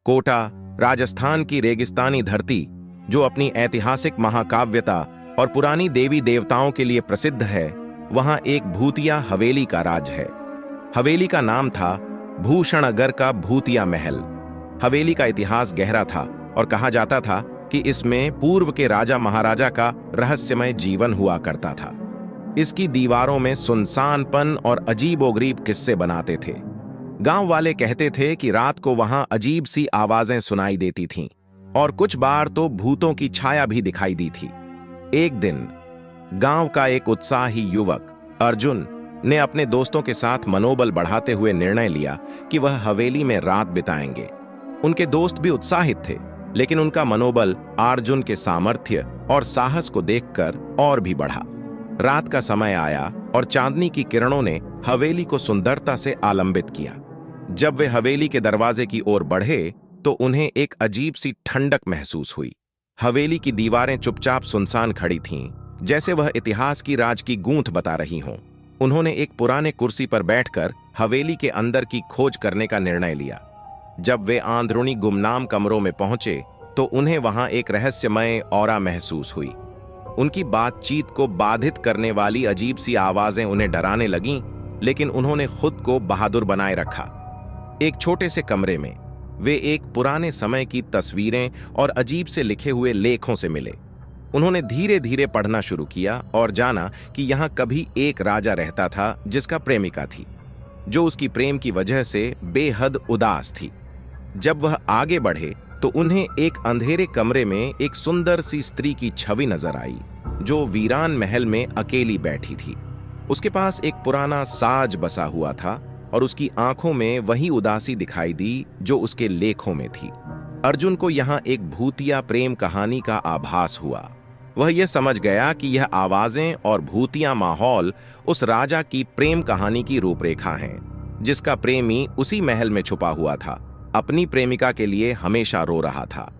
कोटा, राजस्थान की रेगिस्तानी धरती, जो अपनी ऐतिहासिक महाकाव्यता और पुरानी देवी देवताओं के लिए प्रसिद्ध है, वहां एक भूतिया हवेली का राज है। हवेली का नाम था भूषणगढ़ का भूतिया महल। हवेली का इतिहास गहरा था और कहा जाता था कि इसमें पूर्व के राजा महाराजा का रहस्यमय जीवन हुआ करता था। इसकी दीवारों में सुनसानपन और अजीबोगरीब किस्से बनाते थे। गांव वाले कहते थे कि रात को वहां अजीब सी आवाजें सुनाई देती थीं और कुछ बार तो भूतों की छाया भी दिखाई दी थी। एक दिन गांव का एक उत्साही युवक अर्जुन ने अपने दोस्तों के साथ मनोबल बढ़ाते हुए निर्णय लिया कि वह हवेली में रात बिताएंगे। उनके दोस्त भी उत्साहित थे, लेकिन उनका मनोबल अर्जुन के सामर्थ्य और साहस को देखकर और भी बढ़ा। रात का समय आया और चांदनी की किरणों ने हवेली को सुंदरता से आलंबित किया। जब वे हवेली के दरवाजे की ओर बढ़े तो उन्हें एक अजीब सी ठंडक महसूस हुई। हवेली की दीवारें चुपचाप सुनसान खड़ी थीं, जैसे वह इतिहास की राज की गूंथ बता रही हों। उन्होंने एक पुराने कुर्सी पर बैठकर हवेली के अंदर की खोज करने का निर्णय लिया। जब वे अंदरूनी गुमनाम कमरों में पहुंचे तो उन्हें वहां एक रहस्यमय ऑरा महसूस हुई। उनकी बातचीत को बाधित करने वाली अजीब सी आवाजें उन्हें डराने लगीं, लेकिन उन्होंने खुद को बहादुर बनाए रखा। एक छोटे से कमरे में वे एक पुराने समय की तस्वीरें और अजीब से लिखे हुए लेखों से मिले। उन्होंने धीरे धीरे पढ़ना शुरू किया और जाना कि यहाँ कभी एक राजा रहता था जिसका प्रेमिका थी, जो उसकी प्रेम की वजह से बेहद उदास थी। जब वह आगे बढ़े तो उन्हें एक अंधेरे कमरे में एक सुंदर सी स्त्री की छवि नजर आई, जो वीरान महल में अकेली बैठी थी। उसके पास एक पुराना साज बसा हुआ था और उसकी आंखों में वही उदासी दिखाई दी जो उसके लेखों में थी। अर्जुन को यहाँ एक भूतिया प्रेम कहानी का आभास हुआ। वह यह समझ गया कि यह आवाजें और भूतिया माहौल उस राजा की प्रेम कहानी की रूपरेखा हैं, जिसका प्रेमी उसी महल में छुपा हुआ था, अपनी प्रेमिका के लिए हमेशा रो रहा था।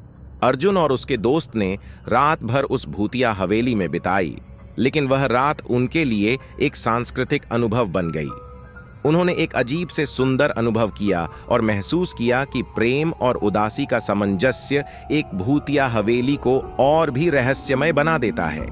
अर्जुन और उसके दोस्त ने रात भर उस भूतिया हवेली में बिताई, लेकिन वह रात उनके लिए एक सांस्कृतिक अनुभव बन गई। उन्होंने एक अजीब से सुंदर अनुभव किया और महसूस किया कि प्रेम और उदासी का सामंजस्य एक भूतिया हवेली को और भी रहस्यमय बना देता है।